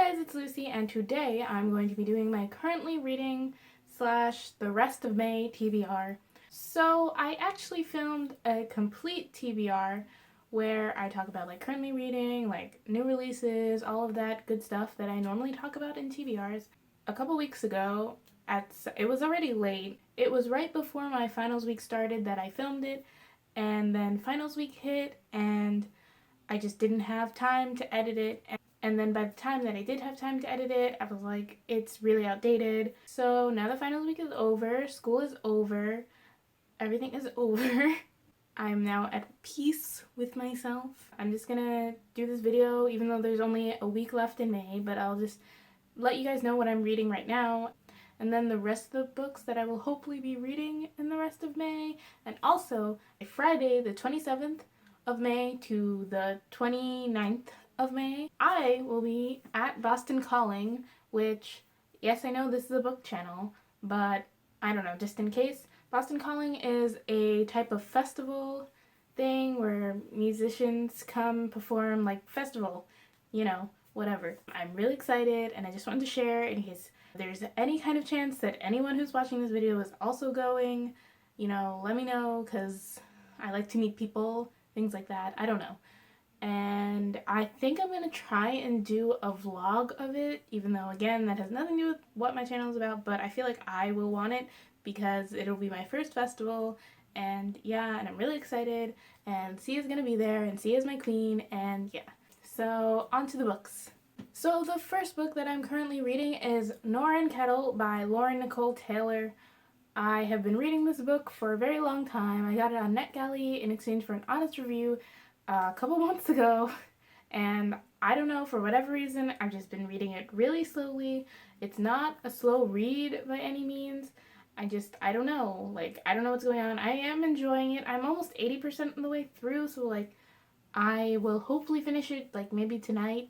guys, it's Lucy, and today I'm going to be doing my currently reading slash the rest of May TBR. So I actually filmed a complete TBR where I talk about like currently reading, like new releases, all of that good stuff that I normally talk about in TBRs. A couple weeks ago, it was already late. It was right before my finals week started that I filmed it, and then finals week hit, and I just didn't have time to edit it. And then by the time that I did have time to edit it, I was like, it's really outdated. So now the finals week is over, school is over, everything is over. I'm now at peace with myself. I'm just gonna do this video even though there's only a week left in May, but I'll just let you guys know what I'm reading right now. And then the rest of the books that I will hopefully be reading in the rest of May. And also, Friday the 27th of May to the 29th of May, I will be at Boston Calling, which, yes, I know this is a book channel, but I don't know, just in case. Boston Calling is a type of festival thing where musicians come perform, like festival, whatever. I'm really excited, and I just wanted to share in case there's any kind of chance that anyone who's watching this video is also going. Let me know, because I like to meet people, things like that. I don't know. And I think I'm gonna try and do a vlog of it, even though, again, that has nothing to do with what my channel is about, but I feel like I will want it because it'll be my first festival, and yeah, and I'm really excited, and Sia's gonna be there, and Sia's my queen, and yeah. So, on to the books. So the first book that I'm currently reading is Nora and Kettle by Lauren Nicole Taylor. I have been reading this book for a very long time. I got it on NetGalley in exchange for an honest review a couple months ago, and I don't know, for whatever reason, I've just been reading it really slowly. It's not a slow read by any means. I don't know. I don't know what's going on. I am enjoying it. I'm almost 80% of the way through, so I will hopefully finish it maybe tonight.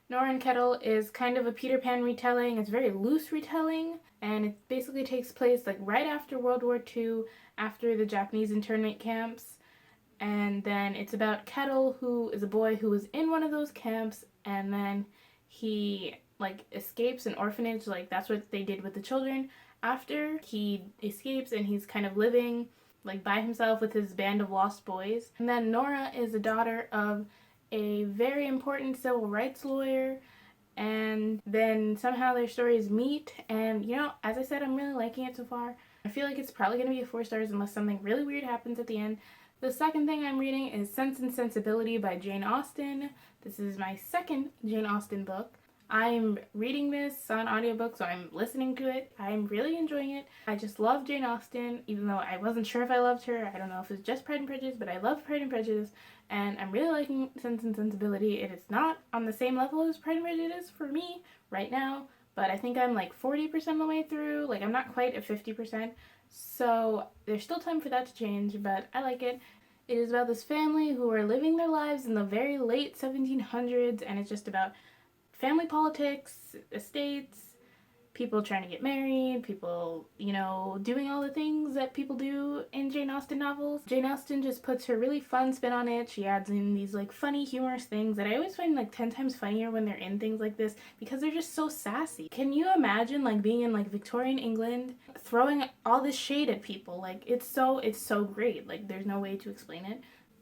Nora and Kettle is kind of a Peter Pan retelling. It's a very loose retelling, and it basically takes place right after World War II, after the Japanese internment camps. And then it's about Kettle, who is a boy who was in one of those camps, and then he escapes an orphanage. That's what they did with the children. After he escapes, and he's kind of living by himself with his band of lost boys. And then Nora is the daughter of a very important civil rights lawyer, and then somehow their stories meet, and as I said, I'm really liking it so far. I feel like it's probably going to be a 4 stars unless something really weird happens at the end. The second thing I'm reading is Sense and Sensibility by Jane Austen. This is my second Jane Austen book. I'm reading this on audiobook, so I'm listening to it. I'm really enjoying it. I just love Jane Austen, even though I wasn't sure if I loved her. I don't know if it's just Pride and Prejudice, but I love Pride and Prejudice, and I'm really liking Sense and Sensibility. It is not on the same level as Pride and Prejudice for me right now, but I think I'm 40% of the way through. I'm not quite at 50%, so there's still time for that to change, but I like it. It is about this family who are living their lives in the very late 1700s, and it's just about family politics, estates, people trying to get married, people, doing all the things that people do in Jane Austen novels. Jane Austen just puts her really fun spin on it. She adds in these funny, humorous things that I always find 10 times funnier when they're in things like this, because they're just so sassy. Can you imagine being in Victorian England, throwing all this shade at people? It's so great. There's no way to explain it.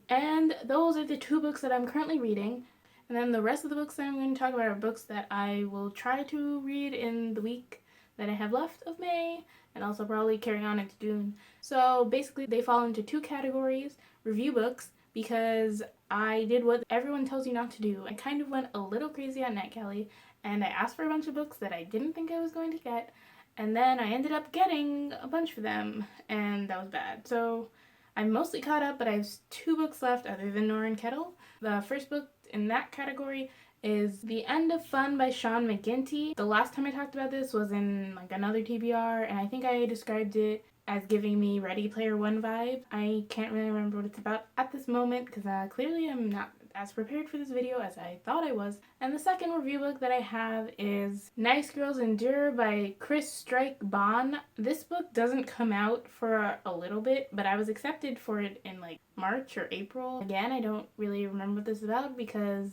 And those are the 2 books that I'm currently reading. And then the rest of the books that I'm going to talk about are books that I will try to read in the week that I have left of May, and also probably carrying on into June. So basically they fall into 2 categories: review books, because I did what everyone tells you not to do. I kind of went a little crazy on NetGalley, and I asked for a bunch of books that I didn't think I was going to get, and then I ended up getting a bunch of them, and that was bad. So I'm mostly caught up, but I have 2 books left other than Nora and Kettle. The first book in that category is The End of Fun by Sean McGinty. The last time I talked about this was in another TBR, and I think I described it as giving me Ready Player One vibe. I can't really remember what it's about at this moment, because clearly I'm not as prepared for this video as I thought I was. And the second review book that I have is Nice Girls Endure by Chris Strike Bond. This book doesn't come out for a little bit, but I was accepted for it in March or April. Again, I don't really remember what this is about because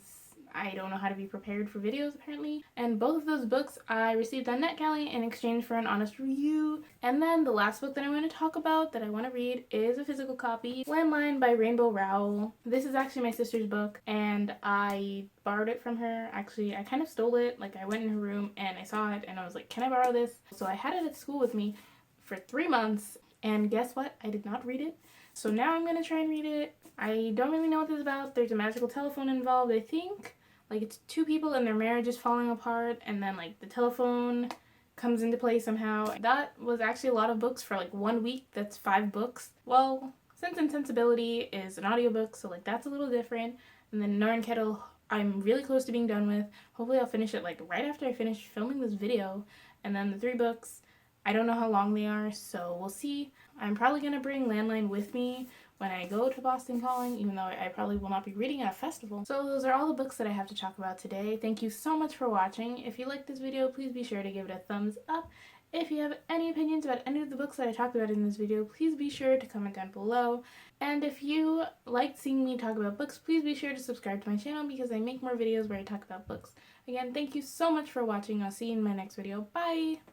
I don't know how to be prepared for videos apparently. And both of those books I received on NetGalley in exchange for an honest review. And then the last book that I'm going to talk about that I want to read is a physical copy, Landline by Rainbow Rowell. This is actually my sister's book and I borrowed it from her. Actually, I kind of stole it. Like, I went in her room and I saw it and I was like, can I borrow this? So I had it at school with me for 3 months, and guess what? I did not read it. So now I'm gonna try and read it. I don't really know what this is about. There's a magical telephone involved, I think. Like, it's two people and their marriage is falling apart, and then like the telephone comes into play somehow. That was actually a lot of books for like 1 week. That's 5 books. Well, Sense and Sensibility is an audiobook, so like that's a little different. And then Narn Kettle, I'm really close to being done with. Hopefully I'll finish it like right after I finish filming this video. And then the 3 books, I don't know how long they are, so we'll see. I'm probably going to bring Landline with me when I go to Boston Calling, even though I probably will not be reading at a festival. So those are all the books that I have to talk about today. Thank you so much for watching. If you liked this video, please be sure to give it a thumbs up. If you have any opinions about any of the books that I talked about in this video, please be sure to comment down below. And if you liked seeing me talk about books, please be sure to subscribe to my channel because I make more videos where I talk about books. Again, thank you so much for watching. I'll see you in my next video. Bye!